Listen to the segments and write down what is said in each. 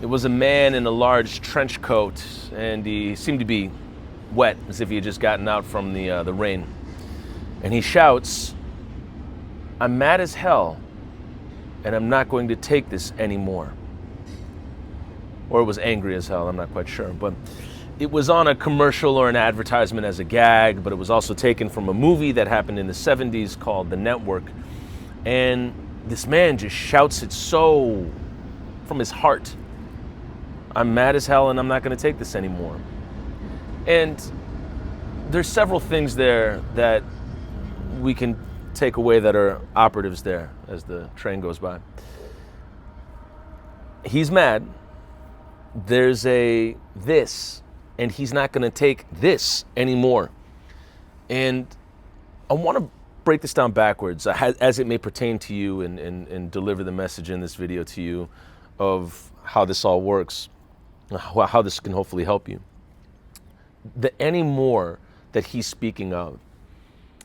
It was a man in a large trench coat, and he seemed to be wet, as if he had just gotten out from the rain. And he shouts, "I'm mad as hell, and I'm not going to take this anymore." Or it was angry as hell, I'm not quite sure. But it was on a commercial or an advertisement as a gag, but it was also taken from a movie that happened in the 70s called The Network. And this man just shouts it so from his heart. "I'm mad as hell and I'm not going to take this anymore." And there's several things there that we can take away that are operatives there as the train goes by. He's mad. There's a this, and he's not going to take this anymore. And I want to break this down backwards as it may pertain to you and deliver the message in this video to you of how this all works, how this can hopefully help you. The anymore that he's speaking of,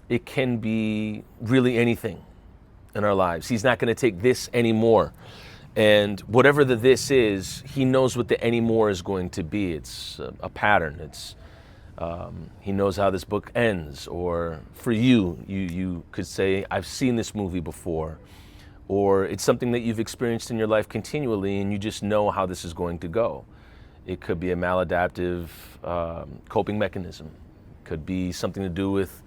it can be really anything in our lives. He's not going to take this anymore. And whatever the this is, he knows what the anymore is going to be. It's a pattern. He knows how this book ends. Or for you could say, "I've seen this movie before." Or it's something that you've experienced in your life continually and you just know how this is going to go. It could be a maladaptive coping mechanism. It could be something to do with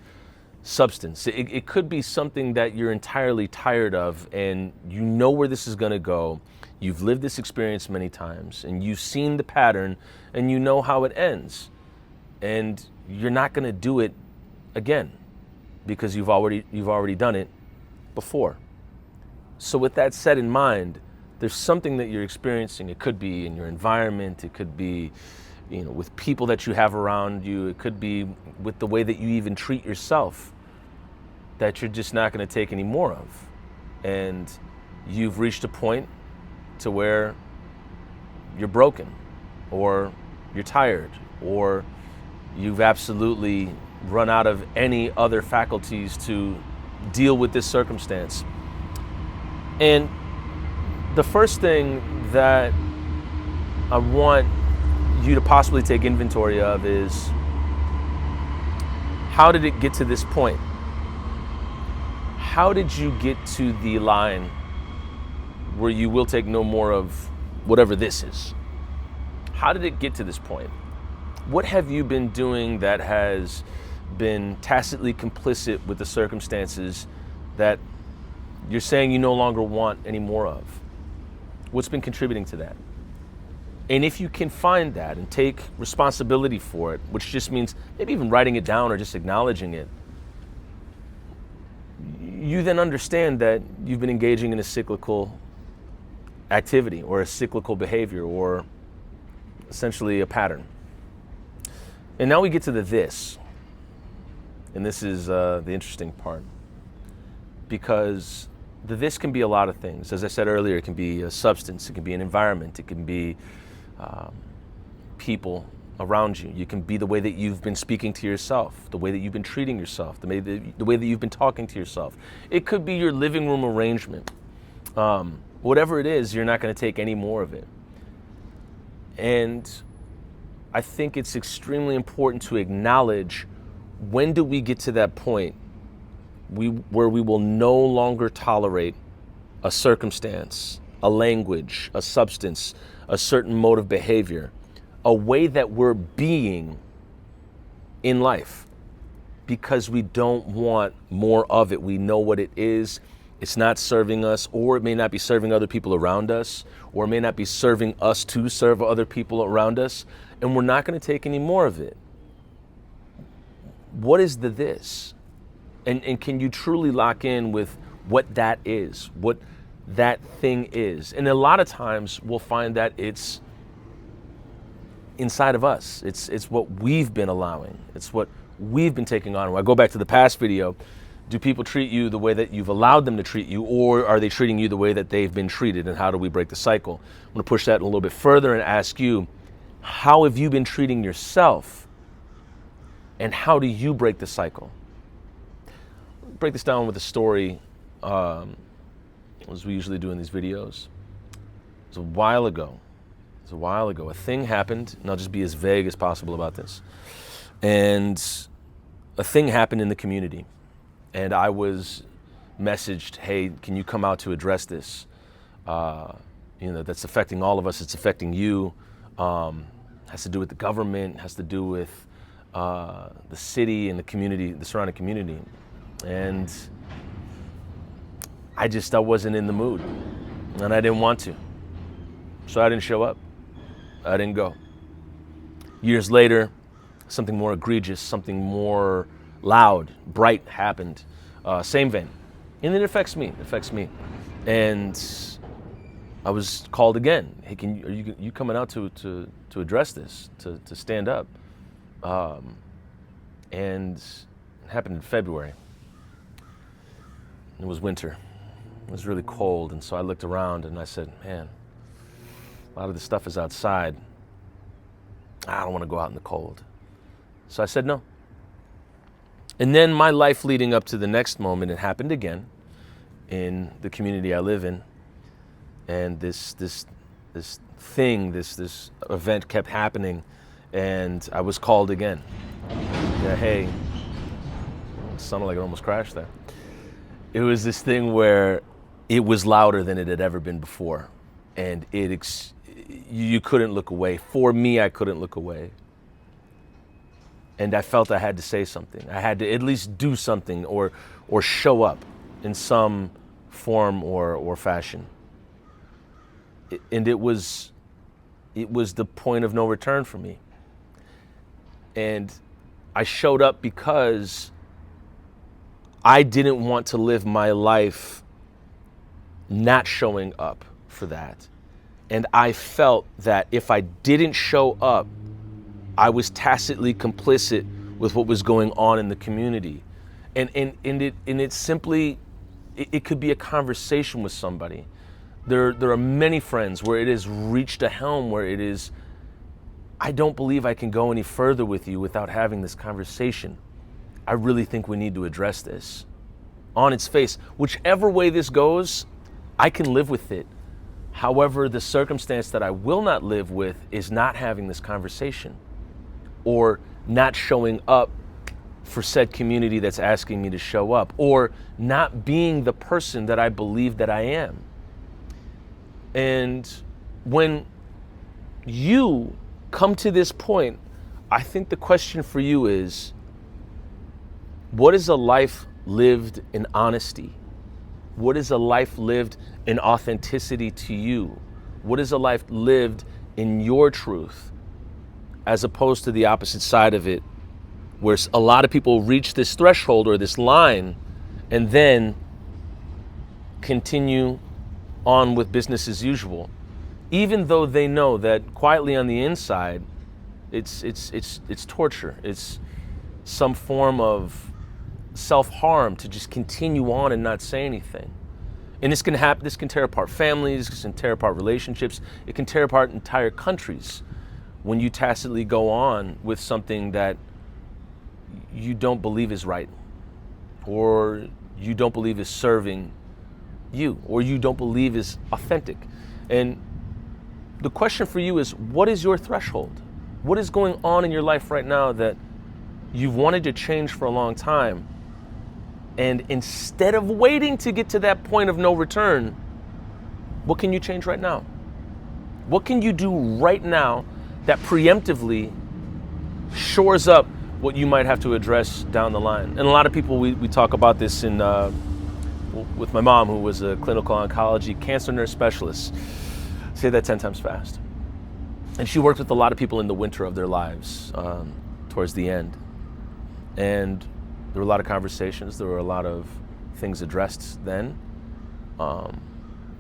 substance. It could be something that you're entirely tired of and you know where this is going to go. You've lived this experience many times and you've seen the pattern and you know how it ends. And you're not going to do it again because you've already done it before. So with that set in mind, there's something that you're experiencing. It could be in your environment. It could be, with people that you have around you. It could be with the way that you even treat yourself that you're just not going to take any more of. And you've reached a point to where you're broken or you're tired or you've absolutely run out of any other faculties to deal with this circumstance. And the first thing that I want you to possibly take inventory of is, how did it get to this point? How did you get to the line where you will take no more of whatever this is? How did it get to this point? What have you been doing that has been tacitly complicit with the circumstances that you're saying you no longer want any more of? What's been contributing to that? And if you can find that and take responsibility for it, which just means maybe even writing it down or just acknowledging it, you then understand that you've been engaging in a cyclical activity or a cyclical behavior or essentially a pattern. And now we get to the this. And this is the interesting part, because the this can be a lot of things. As I said earlier, it can be a substance, it can be an environment, it can be people around you. You can be the way that you've been speaking to yourself, the way that you've been treating yourself, the way that you've been talking to yourself. It could be your living room arrangement. Whatever it is, you're not going to take any more of it. And I think it's extremely important to acknowledge, when do we get to that point where we will no longer tolerate a circumstance, a language, a substance, a certain mode of behavior, a way that we're being in life, because we don't want more of it. We know what it is. It's not serving us, or it may not be serving other people around us, or it may not be serving us to serve other people around us, and we're not going to take any more of it. What is the this? And can you truly lock in with what that is, what that thing is? And a lot of times we'll find that it's inside of us. It's what we've been allowing. It's what we've been taking on. When I go back to the past video, do people treat you the way that you've allowed them to treat you, or are they treating you the way that they've been treated, and how do we break the cycle? I'm going to push that a little bit further and ask you, how have you been treating yourself, and how do you break the cycle? Break this down with a story, as we usually do in these videos. It was a while ago. was a while ago. A thing happened, and I'll just be as vague as possible about this. And a thing happened in the community, and I was messaged, hey, can you come out to address this? That's affecting all of us. It's affecting you. Has to do with the government, has to do with the city and the community, the surrounding community. And I wasn't in the mood, and I didn't want to. So I didn't show up. I didn't go. Years later, something more egregious, something more loud, bright happened. Same vein. And it affects me. And I was called again. Hey, are you coming out to address this, to stand up? And it happened in February. It was winter. It was really cold, and so I looked around and I said, man, a lot of this stuff is outside. I don't want to go out in the cold. So I said no. And then my life leading up to the next moment, it happened again in the community I live in. And this event kept happening, and I was called again. Yeah, hey, it sounded like it almost crashed there. It was this thing where it was louder than it had ever been before, and you couldn't look away. For me, I couldn't look away. And I felt I had to say something. I had to at least do something or show up in some form or fashion. And it was the point of no return for me. And I showed up because I didn't want to live my life not showing up for that. And I felt that if I didn't show up, I was tacitly complicit with what was going on in the community. And it simply, it could be a conversation with somebody. There are many friends where it has reached a helm where it is, I don't believe I can go any further with you without having this conversation. I really think we need to address this. On its face, whichever way this goes, I can live with it. However, the circumstance that I will not live with is not having this conversation or not showing up for said community that's asking me to show up, or not being the person that I believe that I am. And when you come to this point, I think the question for you is, what is a life lived in honesty? What is a life lived in authenticity to you? What is a life lived in your truth, as opposed to the opposite side of it, where a lot of people reach this threshold or this line and then continue on with business as usual, even though they know that quietly on the inside, it's torture. It's some form of self-harm to just continue on and not say anything. And this can happen. This can tear apart families. This can tear apart relationships. It can tear apart entire countries when you tacitly go on with something that you don't believe is right, or you don't believe is serving you, or you don't believe is authentic. And the question for you is, what is your threshold? What is going on in your life right now that you've wanted to change for a long time? And instead of waiting to get to that point of no return, what can you change right now? What can you do right now that preemptively shores up what you might have to address down the line? And a lot of people, we talk about this with my mom, who was a clinical oncology cancer nurse specialist. Say that 10 times fast. And she worked with a lot of people in the winter of their lives, towards the end. And there were a lot of conversations, there were a lot of things addressed then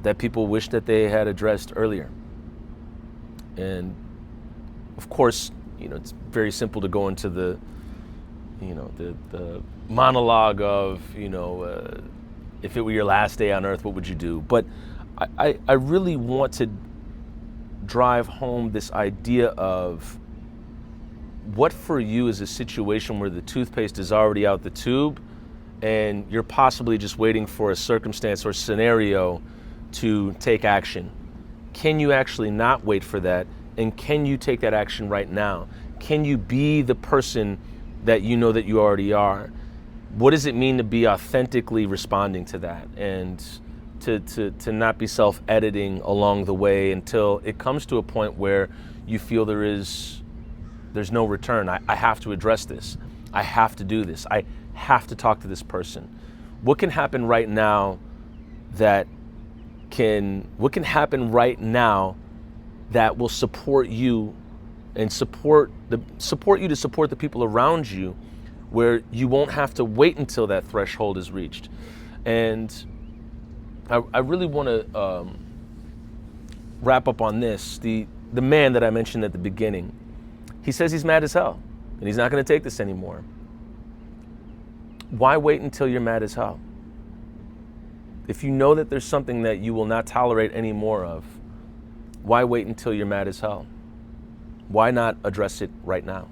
that people wished that they had addressed earlier. And of course, it's very simple to go into the monologue of, if it were your last day on earth, what would you do? But I really want to drive home this idea of what for you is a situation where the toothpaste is already out the tube and you're possibly just waiting for a circumstance or scenario to take action. Can you actually not wait for that And can you take that action right now? Can you be the person that you know that you already are? What does it mean to be authentically responding to that, and to not be self-editing along the way until it comes to a point where you feel there's no return? I have to address this. I have to do this. I have to talk to this person. What can happen right now what can happen right now that will support you and support you to support the people around you, where you won't have to wait until that threshold is reached? And I really want to wrap up on this. The man that I mentioned at the beginning, he says he's mad as hell and he's not going to take this anymore. Why wait until you're mad as hell? If you know that there's something that you will not tolerate any more of, why wait until you're mad as hell? Why not address it right now?